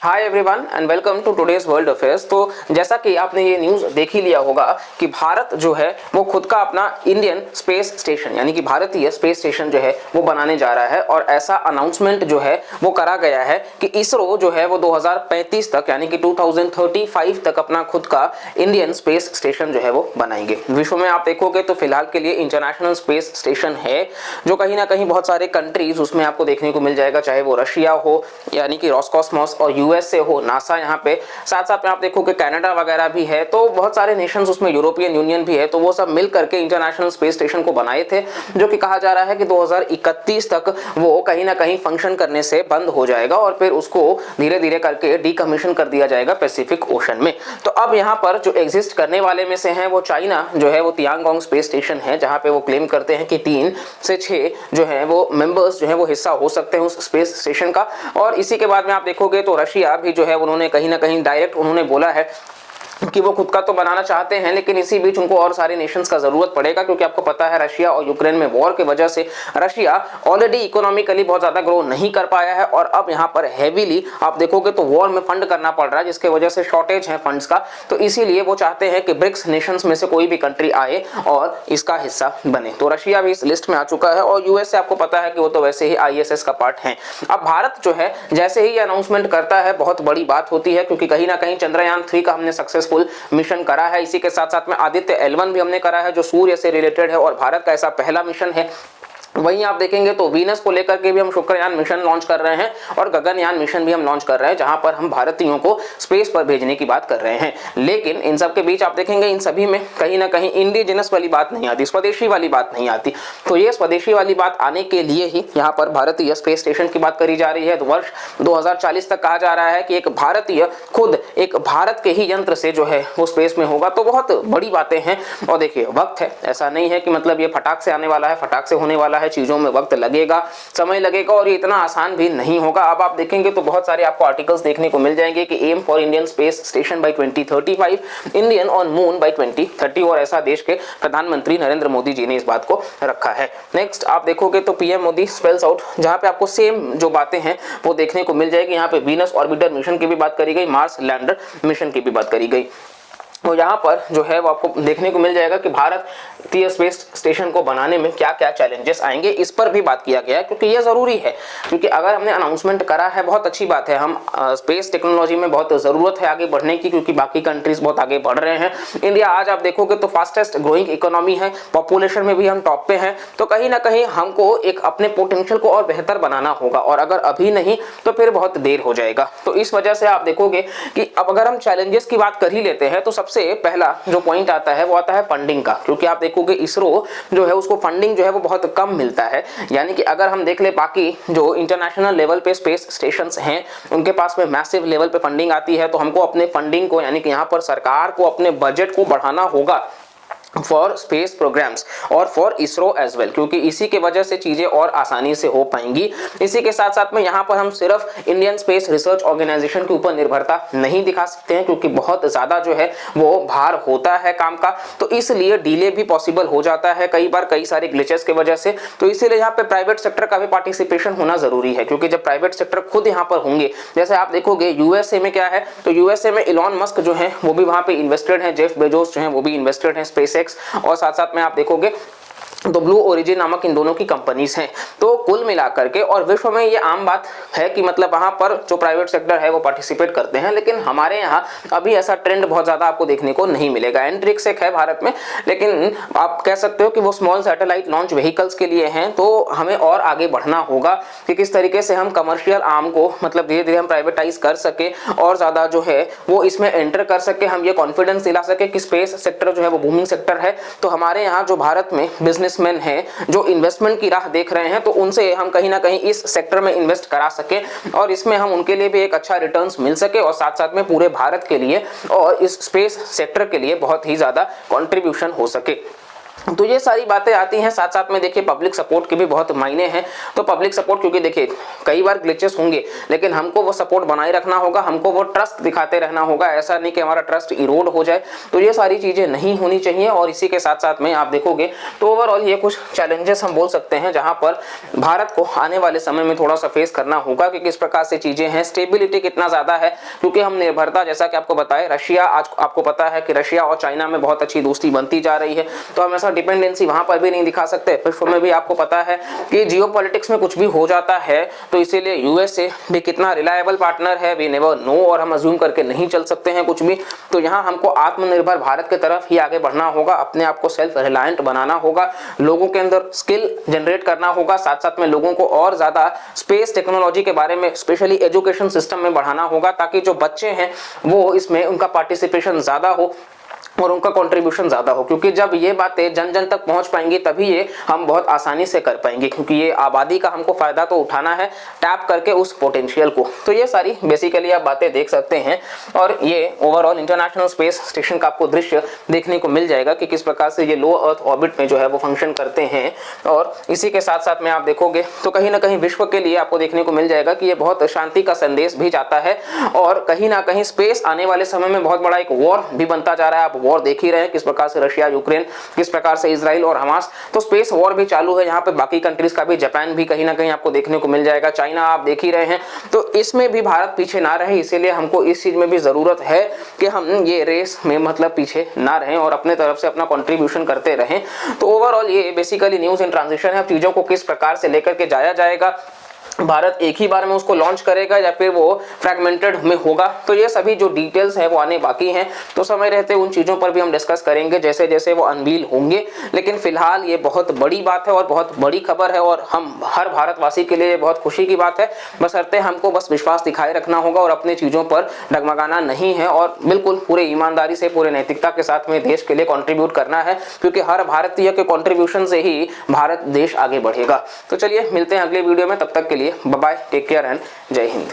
Hi everyone and welcome to today's world affairs. तो जैसा कि आपने ये न्यूज़ देख ही लिया होगा कि भारत जो है वो खुद का अपना इंडियन स्पेस स्टेशन यानी कि भारतीय स्पेस स्टेशन जो है वो बनाने जा रहा है और ऐसा अनाउंसमेंट जो है वो करा गया है कि इसरो जो है वो 2035 तक यानी कि 2035 तक अपना खुद का इंडियन स्पेस स्टेशन जो है वो बनाएंगे। विश्व में आप देखोगे तो फिलहाल के लिए इंटरनेशनल स्पेस स्टेशन है जो कहीं ना कहीं बहुत सारे कंट्रीज उसमें आपको देखने को मिल जाएगा, चाहे वो रशिया हो यानी कि रॉसकॉस्मॉस और यूएस से हो, नासा यहाँ पे, साथ साथ में आप देखो कि कनाडा वगैरह भी है, तो बहुत सारे नेशंस उसमें, यूरोपियन यूनियन भी है, तो वो सब मिल करके इंटरनेशनल स्पेस स्टेशन को बनाए थे जो कि कहा जा रहा है कि 2031 तक वो कहीं ना कहीं फंक्शन करने से बंद हो जाएगा और फिर उसको धीरे धीरे करके डीकमीशन कर दिया जाएगा पैसिफिक ओशन में। तो अब यहाँ पर जो एग्जिस्ट करने वाले में से हैं वो चाइना जो है वो तियांगोंग स्पेस स्टेशन है, जहाँ पे वो क्लेम करते हैं कि 3 से 6 जो है वो मेंबर्स जो है वो हिस्सा हो सकते हैं उस स्पेस स्टेशन का। और इसी के बाद में आप देखोगे तो रशिया भी जो है उन्होंने कहीं ना कहीं डायरेक्ट उन्होंने बोला है कि वो खुद का तो बनाना चाहते हैं, लेकिन इसी बीच उनको और सारे नेशंस का जरूरत पड़ेगा, क्योंकि आपको पता है रशिया और यूक्रेन में वॉर की वजह से रशिया ऑलरेडी इकोनॉमिकली बहुत ज्यादा ग्रो नहीं कर पाया है और अब यहाँ पर हेवीली आप देखोगे तो वॉर में फंड करना पड़ रहा है, जिसके वजह से शॉर्टेज है फंड्स का। तो इसीलिए वो चाहते हैं कि ब्रिक्स नेशंस में से कोई भी कंट्री आए और इसका हिस्सा बने। तो रशिया भी इस लिस्ट में आ चुका है और यूएस से आपको पता है कि वो तो वैसे ही आईएसएस का पार्ट है। अब भारत जो है जैसे ही अनाउंसमेंट करता है बहुत बड़ी बात होती है, क्योंकि कहीं ना कहीं चंद्रयान 3 का हमने सक्सेसफुल मिशन करा है। इसी के साथ साथ में आदित्य L1 भी हमने करा है जो सूर्य से रिलेटेड है और भारत का ऐसा पहला मिशन है। वहीं आप देखेंगे तो वीनस को लेकर के भी हम शुक्रयान मिशन लॉन्च कर रहे हैं और गगनयान मिशन भी हम लॉन्च कर रहे हैं, जहां पर हम भारतीयों को स्पेस पर भेजने की बात कर रहे हैं। लेकिन इन सब के बीच आप देखेंगे इन सभी में कहीं ना कहीं इंडिजिनस वाली बात नहीं आती, स्वदेशी वाली बात नहीं आती। तो ये स्वदेशी वाली बात आने के लिए ही यहाँ पर भारतीय स्पेस स्टेशन की बात करी जा रही है। तो वर्ष 2040 तक कहा जा रहा है कि एक भारतीय खुद एक भारत के ही यंत्र से जो है वो स्पेस में होगा। तो बहुत बड़ी बातें हैं और देखिए वक्त है, ऐसा नहीं है कि मतलब ये फटाक से आने वाला है, फटाक से होने वाला है, चीजों में वक्त लगेगा, समय लगेगा और ये इतना आसान भी नहीं होगा। अब आप देखेंगे तो बहुत सारे आपको आर्टिकल्स देखने को मिल जाएंगे कि aim for Indian space station by 2035, Indian on moon by 2030, और ऐसा देश के प्रधानमंत्री नरेंद्र मोदी जी ने इस बात को रखा है। नेक्स्ट आप देखोगे तो पीएम मोदी स्पेल्स आउट, जहां पे आपको सेम जो बातें हैं वो देखने को मिल जाएगी। यहाँ पे वीनस ऑर्बिटर मिशन की भी बात करी गई, मार्स लैंडर मिशन की भी बात करी गई। तो यहाँ पर जो है वो आपको देखने को मिल जाएगा कि भारतीय स्पेस स्टेशन को बनाने में क्या क्या चैलेंजेस आएंगे, इस पर भी बात किया गया है, क्योंकि ये जरूरी है। क्योंकि अगर हमने अनाउंसमेंट करा है बहुत अच्छी बात है, हम स्पेस टेक्नोलॉजी में बहुत जरूरत है आगे बढ़ने की, क्योंकि बाकी कंट्रीज बहुत आगे बढ़ रहे हैं। इंडिया आज आप देखोगे तो फास्टेस्ट ग्रोइंग इकोनॉमी है, पॉपुलेशन में भी हम टॉप पे हैं। तो कहीं ना कहीं हमको एक अपने पोटेंशियल को और बेहतर बनाना होगा, और अगर अभी नहीं तो फिर बहुत देर हो जाएगा। तो इस वजह से आप देखोगे कि अब अगर हम चैलेंजेस की बात कर ही लेते हैं तो सबसे पहला जो पॉइंट आता है वो आता है फंडिंग का, क्योंकि आप देखोगे इसरो जो है उसको फंडिंग जो है वो बहुत कम मिलता है। यानी कि अगर हम देख ले बाकी जो इंटरनेशनल लेवल पे स्पेस स्टेशंस हैं उनके पास में मैसिव लेवल पे फंडिंग आती है, तो हमको अपने फंडिंग को यानी कि यहाँ पर सरकार को अपने बजट को बढ़ाना होगा फॉर स्पेस प्रोग्राम्स और फॉर इसरो एज वेल, क्योंकि इसी के वजह से चीजें और आसानी से हो पाएंगी। इसी के साथ साथ में यहाँ पर हम सिर्फ इंडियन स्पेस रिसर्च ऑर्गेनाइजेशन के ऊपर निर्भरता नहीं दिखा सकते हैं, क्योंकि बहुत ज्यादा जो है वो भार होता है काम का, तो इसलिए डिले भी पॉसिबल हो जाता है कई बार कई सारे ग्लिचेस की वजह से। तो इसीलिए यहाँ पे प्राइवेट सेक्टर का भी पार्टिसिपेशन होना जरूरी है, क्योंकि जब प्राइवेट सेक्टर खुद यहाँ पर होंगे, जैसे आप देखोगे यूएसए में क्या है, तो यूएसए में इलॉन मस्क जो है वो भी वहां पे इन्वेस्टेड है, जेफ बेजोस जो है वो भी इन्वेस्टेड है स्पेस और साथ साथ में आप देखोगे तो ब्लू ओरिजिन नामक इन दोनों की कंपनीज हैं। तो कुल मिलाकर के और विश्व में ये आम बात है कि मतलब वहां पर जो प्राइवेट सेक्टर है वो पार्टिसिपेट करते हैं, लेकिन हमारे यहाँ अभी ऐसा ट्रेंड बहुत ज्यादा आपको देखने को नहीं मिलेगा। एंट्रिक्स एक है भारत में, लेकिन आप कह सकते हो कि वो स्मॉल सैटेलाइट लॉन्च व्हीकल्स के लिए हैं। तो हमें और आगे बढ़ना होगा कि किस तरीके से हम कमर्शियल आर्म को मतलब धीरे धीरे हम प्राइवेटाइज कर सके और ज्यादा जो है वो इसमें एंटर कर सके, हम ये कॉन्फिडेंस दिला सके कि स्पेस सेक्टर जो है वो बूमिंग सेक्टर है। तो हमारे यहाँ जो भारत में बिजनेसमैन हैं जो इन्वेस्टमेंट की राह देख रहे हैं, तो उनसे हम कहीं ना कहीं इस सेक्टर में इन्वेस्ट करा सके और इसमें हम उनके लिए भी एक अच्छा रिटर्न्स मिल सके और साथ साथ में पूरे भारत के लिए और इस स्पेस सेक्टर के लिए बहुत ही ज्यादा कंट्रीब्यूशन हो सके। तो ये सारी बातें आती हैं। साथ साथ में देखिए पब्लिक सपोर्ट के भी बहुत मायने हैं। तो पब्लिक सपोर्ट, क्योंकि देखिए कई बार ग्लिचेस होंगे, लेकिन हमको वो सपोर्ट बनाए रखना होगा, हमको वो ट्रस्ट दिखाते रहना होगा। ऐसा नहीं कि हमारा ट्रस्ट इरोड हो जाए। तो ये सारी चीजें नहीं होनी चाहिए। और इसी के साथ साथ में आप देखोगे तो ओवरऑल ये कुछ चैलेंजेस हम बोल सकते हैं जहां पर भारत को आने वाले समय में थोड़ा सा फेस करना होगा कि किस प्रकार से चीजें हैं, स्टेबिलिटी कितना ज्यादा है, क्योंकि हम निर्भरता, जैसा कि आपको बताया, रशिया, आज आपको पता है कि रशिया और चाइना में बहुत अच्छी दोस्ती बनती जा रही है। तो हम ऐसा डिपेंडेंसी वहां पर भी नहीं दिखा सकते। विश्व में भी आपको पता है कि जियोपॉलिटिक्स में कुछ भी हो जाता है, तो इसीलिए यूएसए भी कितना रिलायबल पार्टनर है, वी नेवर नो, और हम अज्यूम करके नहीं चल सकते हैं कुछ भी। तो यहाँ हमको आत्मनिर्भर भारत की तरफ ही आगे बढ़ना होगा, अपने आप को सेल्फ रिलायंट बनाना होगा, लोगों के अंदर स्किल जनरेट करना होगा, साथ साथ में लोगों को और ज्यादा स्पेस टेक्नोलॉजी के बारे में स्पेशली एजुकेशन सिस्टम में बढ़ाना होगा, ताकि जो बच्चे हैं वो इसमें उनका पार्टिसिपेशन ज्यादा हो और उनका कंट्रीब्यूशन ज्यादा हो। क्योंकि जब ये बातें जन जन तक पहुंच पाएंगी तभी ये हम बहुत आसानी से कर पाएंगे, क्योंकि ये आबादी का हमको फायदा तो उठाना है, टैप करके उस पोटेंशियल को। तो ये सारी बेसिकली आप बातें देख सकते हैं। और ये ओवरऑल इंटरनेशनल स्पेस स्टेशन का आपको दृश्य देखने को मिल जाएगा कि किस प्रकार से ये लो अर्थ ऑर्बिट में जो है वो फंक्शन करते हैं। और इसी के साथ साथ में आप देखोगे तो कहीं ना कहीं विश्व के लिए आपको देखने को मिल जाएगा कि ये बहुत शांति का संदेश भी जाता है। और कहीं ना कहीं स्पेस आने वाले समय में बहुत बड़ा एक वॉर भी बनता जा रहा है। आप वॉर देख ही रहे हैं, किस प्रकार से रशिया यूक्रेन, किस प्रकार से इजराइल और हमास, तो स्पेस वॉर भी चालू है। यहाँ पे बाकी कंट्रीज का भी, जापान भी कहीं ना कहीं आपको देखने को मिल जाएगा, चाइना आप देख ही रहे हैं। तो इसमें भी भारत पीछे ना रहे, इसीलिए हमको इस चीज में भी जरूरत है कि हम ये रेस में मतलब पीछे ना रहें और अपने तरफ से अपना कंट्रीब्यूशन करते रहें। तो ओवरऑल ये बेसिकली न्यूज इन ट्रांजिशन है। चीजों को किस प्रकार से लेकर के जाया जाएगा, भारत एक ही बार में उसको लॉन्च करेगा या फिर वो फ्रैगमेंटेड में होगा, तो ये सभी जो डिटेल्स हैं वो आने बाकी हैं। तो समय रहते उन चीज़ों पर भी हम डिस्कस करेंगे जैसे जैसे वो अनवील होंगे। लेकिन फिलहाल ये बहुत बड़ी बात है और बहुत बड़ी खबर है और हम हर भारतवासी के लिए बहुत खुशी की बात है। बशर्ते हमको बस विश्वास दिखाए रखना होगा और अपनी चीज़ों पर डगमगाना नहीं है और बिल्कुल पूरे ईमानदारी से, पूरे नैतिकता के साथ में देश के लिए कॉन्ट्रीब्यूट करना है, क्योंकि हर भारतीय के कॉन्ट्रीब्यूशन से ही भारत देश आगे बढ़ेगा। तो चलिए मिलते हैं अगले वीडियो में, तब तक के लिए bye bye, take care and जय हिंद।